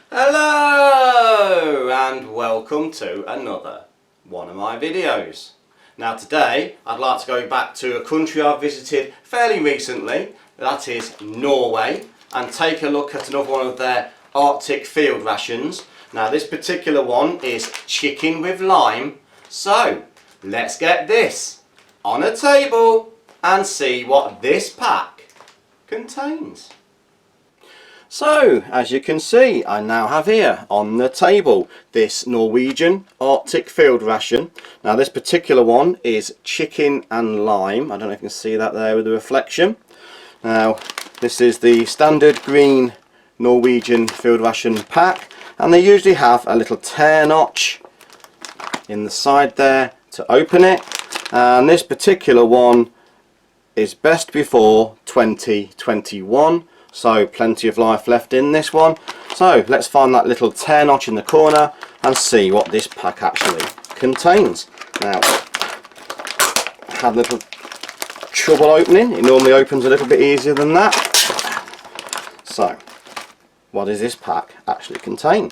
Hello and welcome to another one of my videos. Now today I'd like to go back to a country I've visited fairly recently, that is Norway, and take a look at another one of their Arctic field rations. Now this particular one is chicken with lime, so let's get this on a table and see what this pack contains. So, as you can see, I now have here on the table this Norwegian Arctic field ration. Now this particular one is chicken and lime. I don't know if you can see that there with the reflection. Now this is the standard green Norwegian field ration pack, and they usually have a little tear notch in the side there to open it, and this particular one is best before 2021. So plenty of life left in this one. So let's find that little tear notch in the corner and see what this pack actually contains. Now, I had a little trouble opening. It normally opens a little bit easier than that. So, what does this pack actually contain?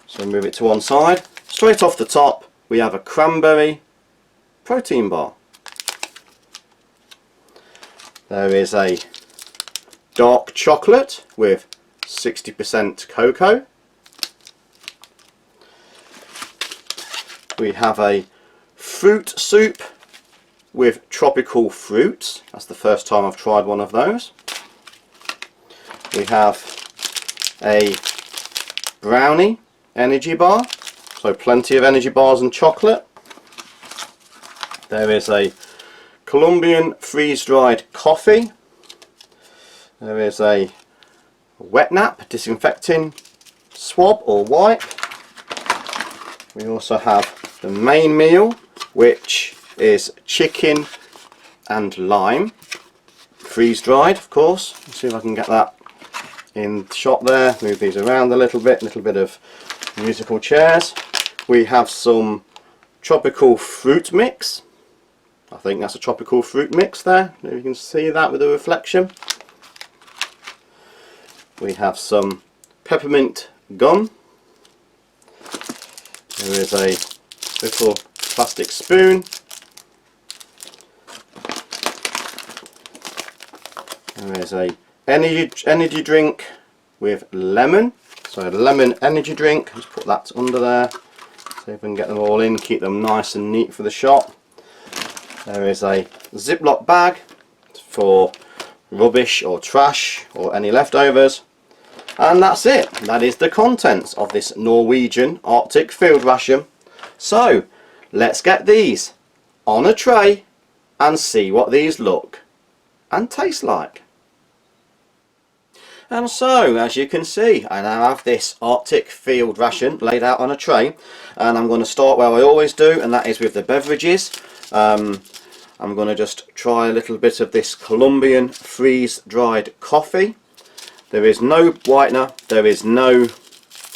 So move it to one side. Straight off the top, we have a cranberry protein bar. There is a dark chocolate with 60% cocoa. We have a fruit soup with tropical fruits. That's the first time I've tried one of those. We have a brownie energy bar, so plenty of energy bars and chocolate. There is a Colombian freeze-dried coffee. There is a wet nap disinfecting swab or wipe. We also have the main meal, which is chicken and lime, freeze dried of course. Let's see if I can get that in shot there. Move these around a little bit of musical chairs. We have some tropical fruit mix. I think that's a tropical fruit mix there. You can see that with the reflection. We have some peppermint gum. There is a little plastic spoon. There is a energy drink with lemon. So a lemon energy drink. Let's put that under there. See if we can get them all in, keep them nice and neat for the shot. There is a Ziploc bag for rubbish or trash or any leftovers. And that's it. That is the contents of this Norwegian Arctic field ration. So let's get these on a tray and see what these look and taste like. And so, as you can see, I now have this Arctic field ration laid out on a tray, and I'm going to start where I always do, and that is with the beverages. I'm going to just try a little bit of this Colombian freeze-dried coffee. There is no whitener, there is no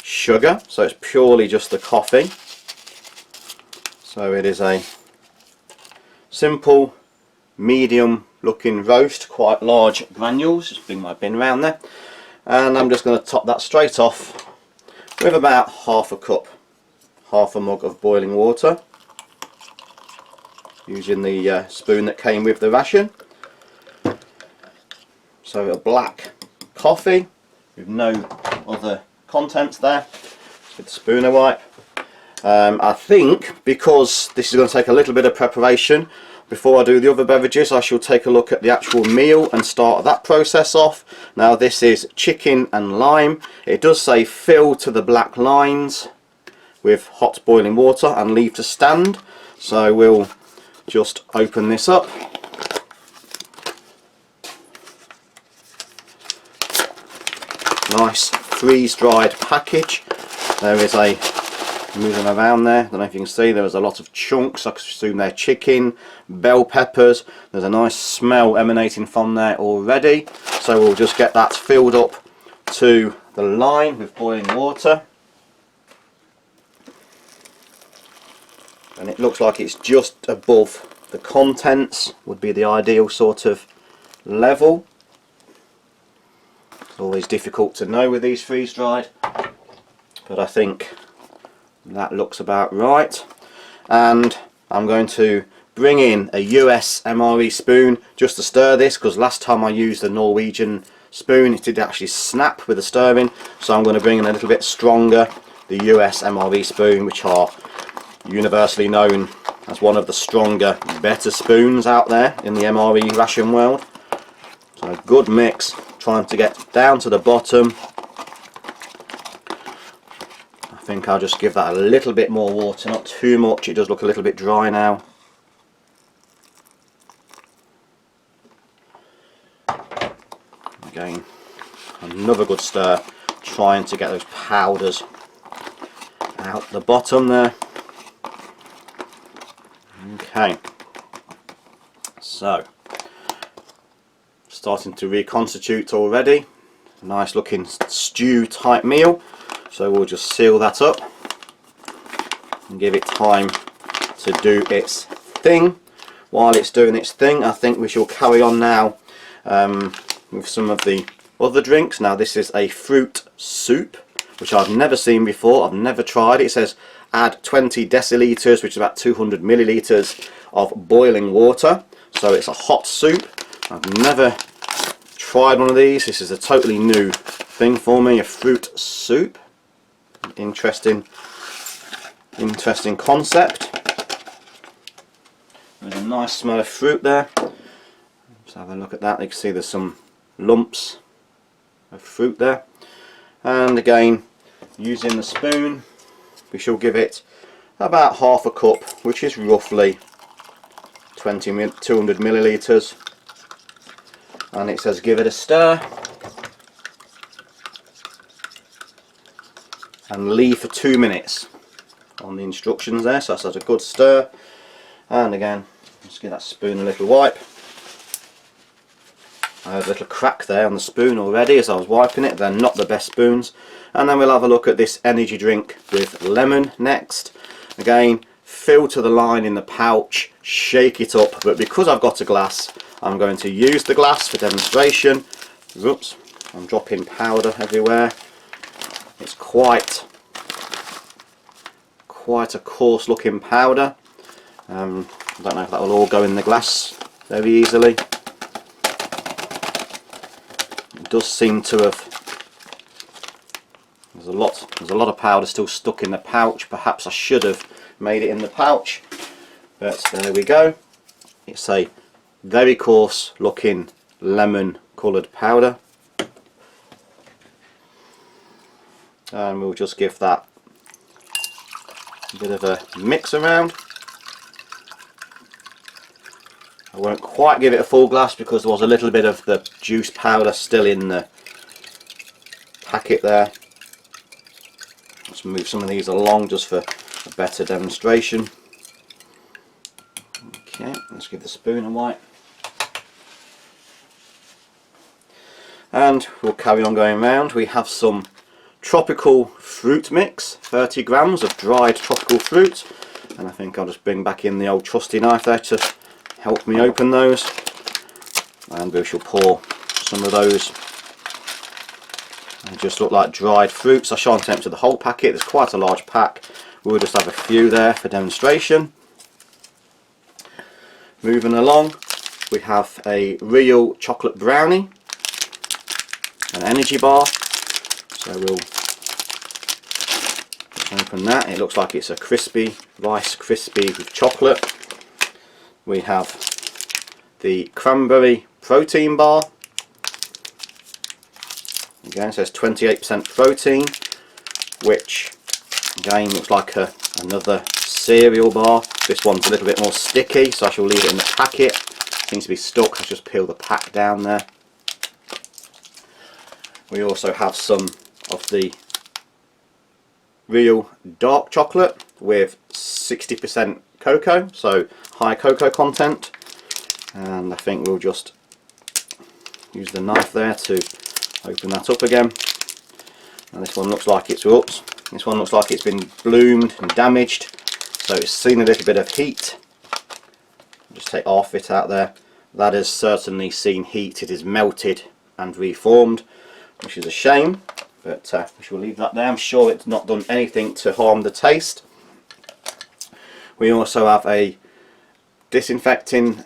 sugar, so it's purely just the coffee. So it is a simple, medium looking roast, quite large granules. Just bring my bin round there. And I'm just going to top that straight off with about half a mug of boiling water, using the spoon that came with the ration. So a black coffee with no other contents there, with the spooner wipe. I think because this is going to take a little bit of preparation before I do the other beverages, I shall take a look at the actual meal and start that process off. Now this is chicken and lime. It does say fill to the black lines with hot boiling water and leave to stand, so we'll just open this up. Nice freeze-dried package. There is a, move them around there, I don't know if you can see, there is a lot of chunks. I assume they're chicken, bell peppers. There's a nice smell emanating from there already. So we'll just get that filled up to the line with boiling water. And it looks like it's just above the contents, would be the ideal sort of level. It's always difficult to know with these freeze dried. but I think that looks about right. And I'm going to bring in a US MRE spoon just to stir this, because last time I used the Norwegian spoon it did actually snap with the stirring, so I'm going to bring in a little bit stronger, the US MRE spoon, which are universally known as one of the stronger, better spoons out there in the MRE ration world. So a good mix, trying to get down to the bottom. I think I'll just give that a little bit more water, not too much, it does look a little bit dry now. Again, another good stir, trying to get those powders out the bottom there. Okay, so starting to reconstitute already. Nice looking stew type meal, so we'll just seal that up and give it time to do its thing. While it's doing its thing, I think we shall carry on now with some of the other drinks. Now this is a fruit soup, which I've never seen before, I've never tried it. It says add 20 decilitres, which is about 200 millilitres of boiling water, so it's a hot soup. I've never tried one of these, this is a totally new thing for me, a fruit soup. Interesting concept. There's a nice smell of fruit there. Let's have a look at that. You can see there's some lumps of fruit there, and again using the spoon we shall give it about half a cup, which is roughly 200 millilitres, and it says give it a stir and leave for 2 minutes on the instructions there, so that's a good stir. And again, just give that spoon a little wipe. I had a little crack there on the spoon already as I was wiping it. They're not the best spoons. And then we'll have a look at this energy drink with lemon next. Again, fill to the line in the pouch, shake it up, but because I've got a glass I'm going to use the glass for demonstration. Oops, I'm dropping powder everywhere. It's quite a coarse looking powder. I don't know if that will all go in the glass very easily. It does seem to have, there's a lot of powder still stuck in the pouch. Perhaps I should have made it in the pouch, but there we go. It's a very coarse looking lemon coloured powder, and we'll just give that a bit of a mix around. I won't quite give it a full glass because there was a little bit of the juice powder still in the packet there. Let's move some of these along just for a better demonstration. Okay, let's give the spoon a wipe. And we'll carry on going round. We have some tropical fruit mix, 30 grams of dried tropical fruit, and I think I'll just bring back in the old trusty knife there to help me open those, and we shall pour some of those. They just look like dried fruits. I shan't empty the whole packet, there's quite a large pack. We'll just have a few there for demonstration. Moving along, we have a real chocolate brownie, an energy bar, so we'll open that. It looks like it's a crispy, Rice Krispie with chocolate. We have the cranberry protein bar. Again, it says 28% protein, which again looks like another cereal bar. This one's a little bit more sticky, so I shall leave it in the packet. Seems to be stuck. I'll just peel the pack down there. We also have some of the real dark chocolate with 60% cocoa, so high cocoa content, and I think we'll just use the knife there to open that up again. And this one looks like it's this one looks like it's been bloomed and damaged, so it's seen a little bit of heat. Just take half it out there. That has certainly seen heat. It is melted and reformed, which is a shame. but we shall leave that there. I'm sure it's not done anything to harm the taste. We also have a disinfecting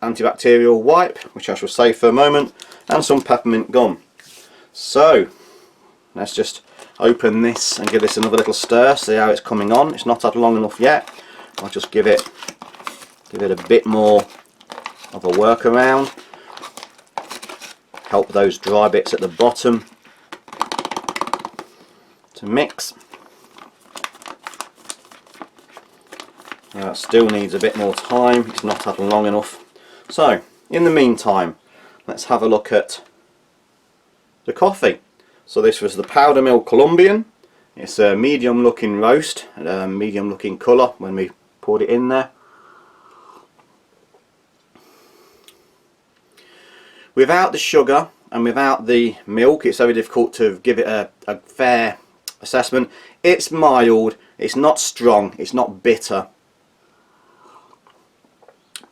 antibacterial wipe, which I shall save for a moment, and some peppermint gum. So let's just open this and give this another little stir, see how it's coming on. It's not had long enough yet. I'll just give it a bit more of a workaround, help those dry bits at the bottom to mix. Still needs a bit more time, it's not had long enough. So in the meantime, let's have a look at the coffee. So this was the powder mill Colombian. It's a medium looking roast, medium looking colour when we poured it in there. Without the sugar and without the milk, it's very difficult to give it a fair assessment. It's mild, it's not strong, it's not bitter.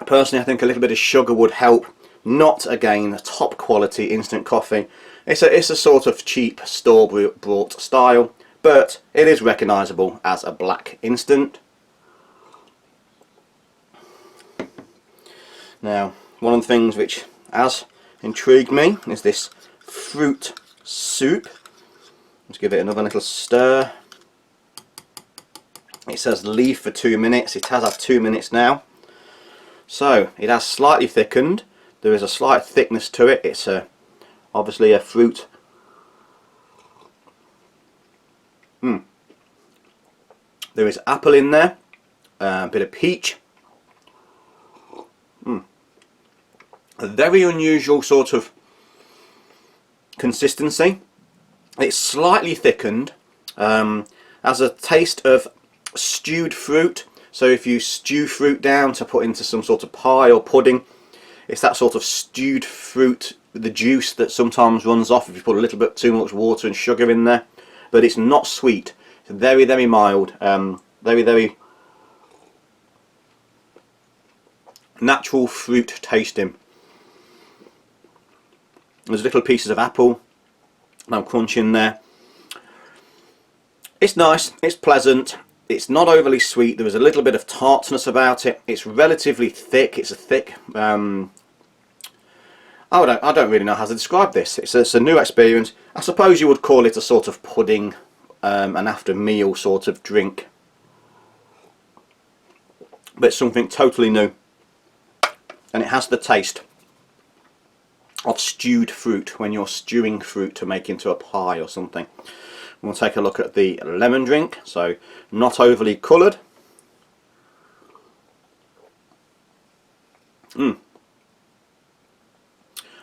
Personally, I think a little bit of sugar would help. Not again top quality instant coffee. It's a sort of cheap store bought style, but it is recognisable as a black instant. Now, one of the things which has intrigued me is this fruit soup. Let's give it another little stir. It says leave for 2 minutes. It has had 2 minutes now. So it has slightly thickened. There is a slight thickness to it. It's obviously a fruit. There is apple in there, a bit of peach. A very unusual sort of consistency. It's slightly thickened, has a taste of stewed fruit. So if you stew fruit down to put into some sort of pie or pudding, it's that sort of stewed fruit, the juice that sometimes runs off if you put a little bit too much water and sugar in there. But it's not sweet. It's very, very mild, very, very natural fruit tasting. There's little pieces of apple and crunch in there. It's nice, it's pleasant. It's not overly sweet. There is a little bit of tartness about it. It's relatively thick. It's a thick. I don't really know how to describe this. It's a new experience. I suppose you would call it a sort of pudding, an after meal sort of drink. But it's something totally new, and it has the taste of stewed fruit when you're stewing fruit to make into a pie or something. We'll take a look at the lemon drink, so not overly coloured.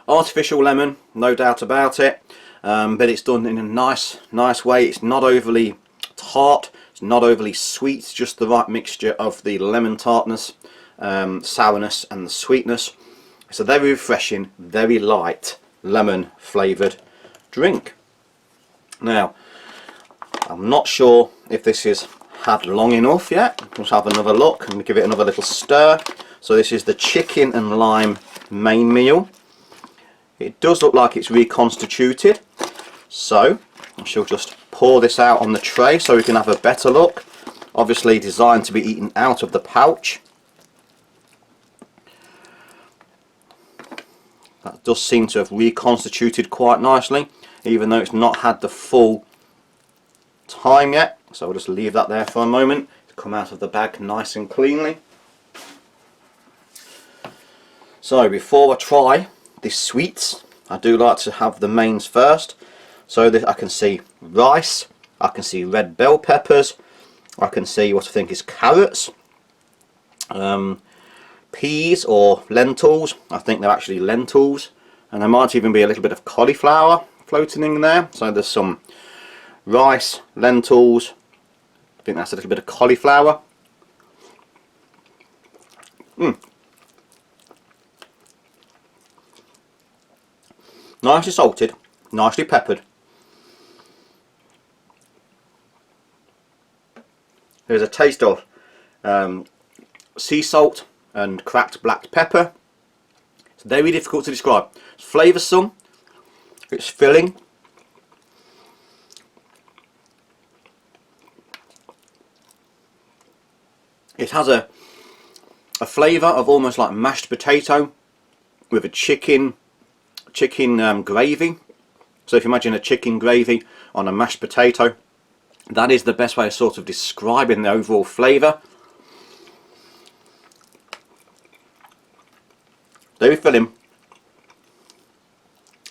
Artificial lemon, no doubt about it, but it's done in a nice way. It's not overly tart, it's not overly sweet, it's just the right mixture of the lemon tartness, sourness and the sweetness. It's a very refreshing, very light lemon flavoured drink. Now, I'm not sure if this is had long enough yet. Let's have another look and give it another little stir. So this is the chicken and lime main meal. It does look like it's reconstituted. So I shall just pour this out on the tray so we can have a better look. Obviously designed to be eaten out of the pouch. That does seem to have reconstituted quite nicely, even though it's not had the full time yet. So I'll just leave that there for a moment to come out of the bag nice and cleanly. So before I try the sweets, I do like to have the mains first. So that I can see rice, I can see red bell peppers, I can see what I think is carrots, peas or lentils. I think they're actually lentils, and there might even be a little bit of cauliflower floating in there. So there's some rice, lentils, I think that's a little bit of cauliflower. Nicely salted, nicely peppered. There's a taste of sea salt and cracked black pepper. It's very difficult to describe. It's flavoursome, it's filling, It has a flavour of almost like mashed potato with a chicken gravy. So if you imagine a chicken gravy on a mashed potato, that is the best way of sort of describing the overall flavour. Very filling.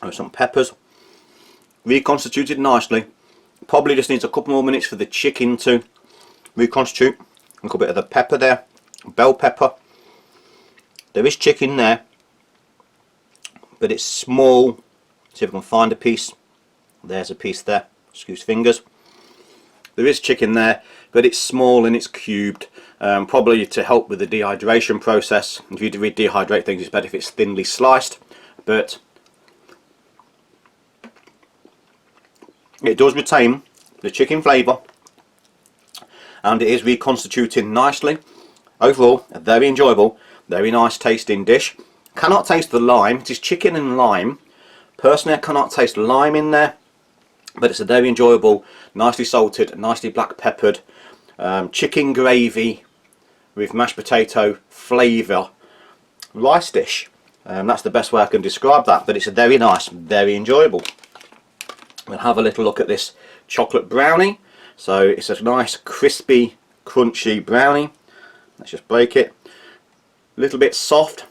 With some peppers, reconstituted nicely. Probably just needs a couple more minutes for the chicken to reconstitute. A little bit of the pepper there, bell pepper. There is chicken there, but it's small. See if I can find a piece. There's a piece there. Excuse fingers. There is chicken there, but it's small and it's cubed. Probably to help with the dehydration process. If you dehydrate things, it's better if it's thinly sliced. But it does retain the chicken flavour, and it is reconstituting nicely. Overall, a very enjoyable, very nice tasting dish. Cannot taste the lime. It is chicken and lime. Personally, I cannot taste lime in there, but it's a very enjoyable, nicely salted, nicely black peppered chicken gravy with mashed potato flavour rice dish. That's the best way I can describe that, but it's a very nice, very enjoyable. We'll have a little look at this chocolate brownie. So it's a nice crispy crunchy brownie. Let's just break it. A little bit soft.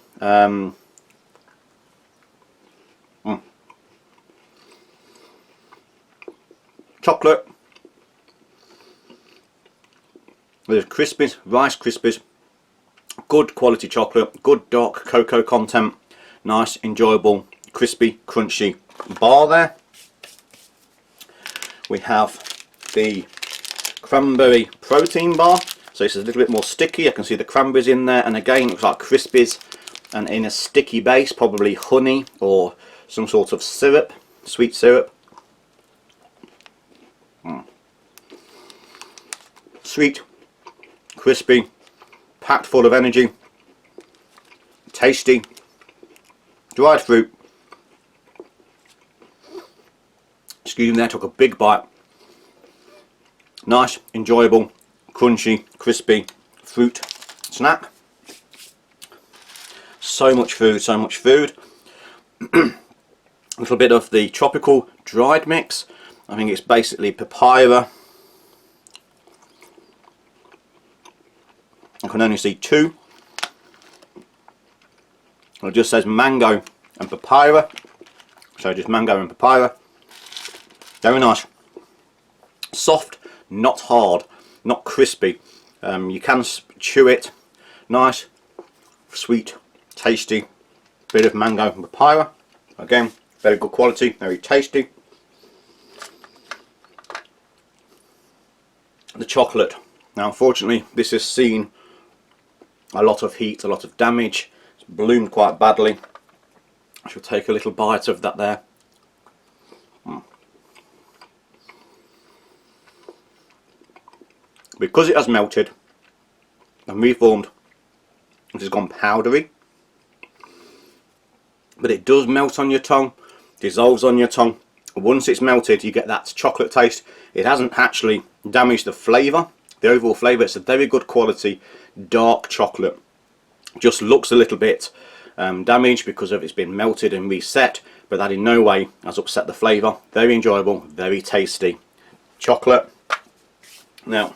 Chocolate. There's crispies, rice crispies. Good quality chocolate, good dark cocoa content. Nice, enjoyable, crispy, crunchy bar there. We have the cranberry protein bar, so it's a little bit more sticky. I can see the cranberries in there, and again it looks like crispies and in a sticky base, probably honey or some sort of syrup, sweet syrup. Sweet, crispy, packed full of energy, tasty, dried fruit. Excuse me there, took a big bite. Nice, enjoyable, crunchy, crispy fruit snack. So much food, so much food. A little bit of the tropical dried mix. I think it's basically papaya. I can only see two. It just says mango and papaya. So just mango and papaya. Very nice. Soft, not hard, not crispy. You can chew it. Nice, sweet, tasty. Bit of mango and papaya. Again, very good quality, very tasty. The chocolate. Now unfortunately this has seen a lot of heat, a lot of damage. It's bloomed quite badly. I shall take a little bite of that there. Because it has melted and reformed, it has gone powdery, but it does melt on your tongue, dissolves on your tongue. Once it's melted, you get that chocolate taste. It hasn't actually damaged the flavour, the overall flavour. It's a very good quality dark chocolate. Just looks a little bit damaged because of it's been melted and reset, but that in no way has upset the flavour. Very enjoyable, very tasty chocolate. Now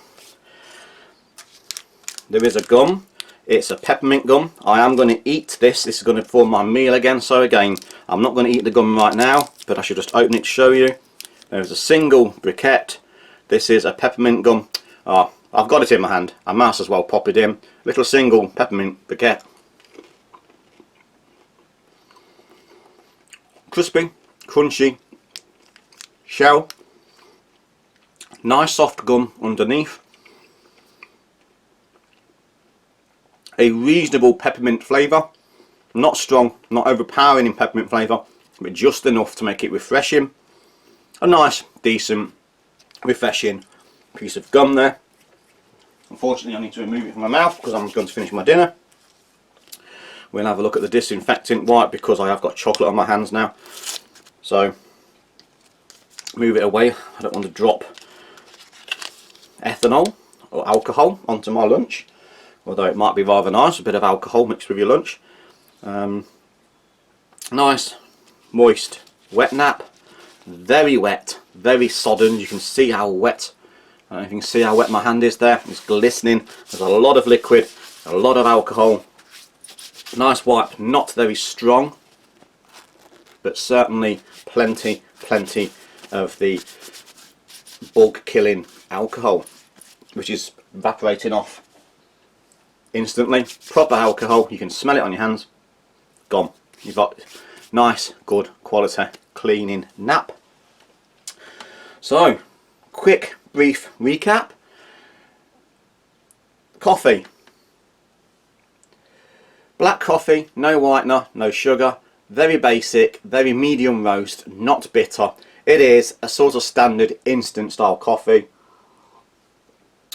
there is a gum. It's a peppermint gum. I am going to eat this. This is going to form my meal again. So again, I'm not going to eat the gum right now, but I should just open it to show you. There's a single briquette. This is a peppermint gum. I've got it in my hand. I might as well pop it in. Little single peppermint briquette. Crispy, crunchy shell. Nice soft gum underneath. A reasonable peppermint flavour, not strong, not overpowering in peppermint flavour, but just enough to make it refreshing. A nice, decent, refreshing piece of gum there. Unfortunately I need to remove it from my mouth because I'm going to finish my dinner. We'll have a look at the disinfectant wipe because I have got chocolate on my hands now. So move it away. I don't want to drop ethanol or alcohol onto my lunch. although it might be rather nice, a bit of alcohol mixed with your lunch. Nice, moist, wet nap, very wet, very sodden. You can see how wet, I don't know if you can see how wet my hand is there, it's glistening, there's a lot of liquid, a lot of alcohol. Nice wipe, not very strong, but certainly plenty of the bug killing alcohol, which is evaporating off instantly. Proper alcohol, you can smell it on your hands, gone. You've got nice, good quality cleaning nap. So, quick, brief recap. Coffee. Black coffee, no whitener, no sugar, very basic, very medium roast, not bitter. It is a sort of standard instant style coffee.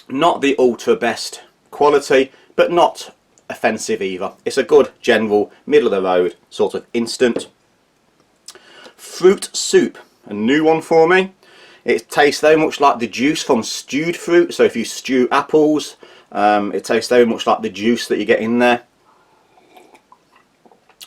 Not the ultra best quality, but not offensive either. It's a good general middle of the road sort of instant. Fruit soup, a new one for me. It tastes very much like the juice from stewed fruit, so if you stew apples, it tastes very much like the juice that you get in there.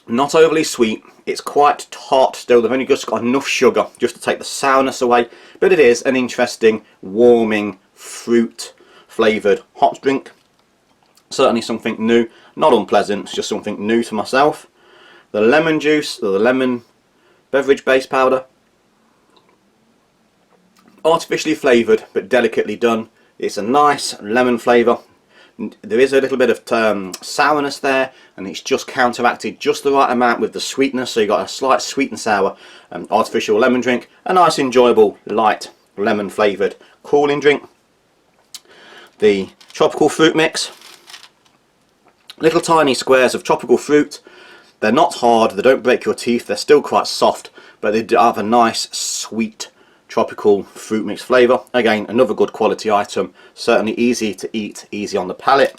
Not overly sweet, it's quite tart still. They've only just got enough sugar just to take the sourness away, but it is an interesting warming fruit flavoured hot drink. Certainly something new, not unpleasant, it's just something new to myself. The lemon juice, or the lemon beverage base powder, artificially flavoured but delicately done. It's a nice lemon flavour. There is a little bit of sourness there, and it's just counteracted just the right amount with the sweetness, so you've got a slight sweet and sour artificial lemon drink. A nice enjoyable light lemon flavoured cooling drink. The tropical fruit mix. Little tiny squares of tropical fruit. They're not hard, they don't break your teeth, they're still quite soft, but they do have a nice sweet tropical fruit mix flavour. Again, another good quality item, certainly easy to eat, easy on the palate.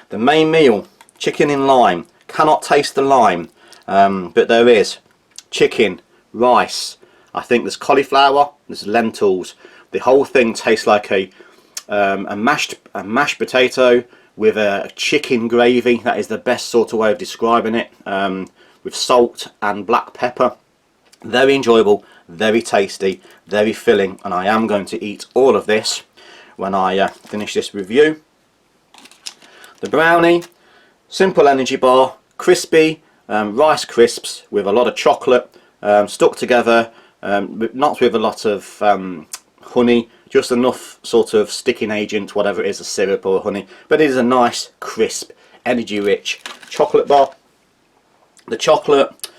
The main meal, chicken in lime. Cannot taste the lime, but there is chicken, rice, I think there's cauliflower, there's lentils. The whole thing tastes like a mashed potato with a chicken gravy. That is the best sort of way of describing it, with salt and black pepper. Very enjoyable, very tasty, very filling, and I am going to eat all of this when I finish this review. The brownie, simple energy bar, crispy rice crisps with a lot of chocolate stuck together, not with a lot of honey, just enough sort of sticking agent, whatever it is, a syrup or honey, but it is a nice, crisp, energy rich chocolate bar. The chocolate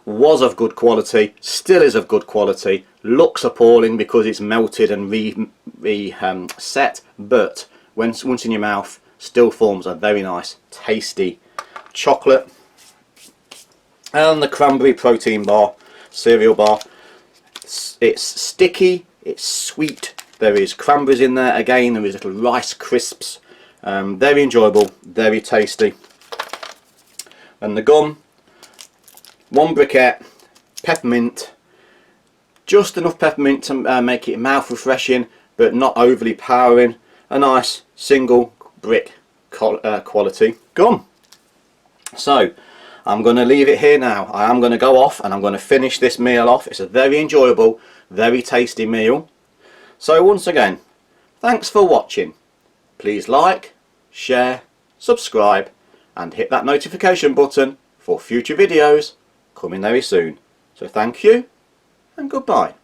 was of good quality, still is of good quality, looks appalling because it's melted and reset, but once in your mouth still forms a very nice tasty chocolate. And the cranberry protein bar, cereal bar, it's sticky, it's sweet, there is cranberries in there, again there is little rice crisps, very enjoyable, very tasty. And the gum, one briquette, peppermint, just enough peppermint to make it mouth refreshing but not overly powering. A nice single brick quality gum. So I'm going to leave it here now. I am going to go off and I'm going to finish this meal off. It's a very enjoyable, very tasty meal. So once again, thanks for watching. Please like, share, subscribe and hit that notification button for future videos coming very soon. So thank you and goodbye.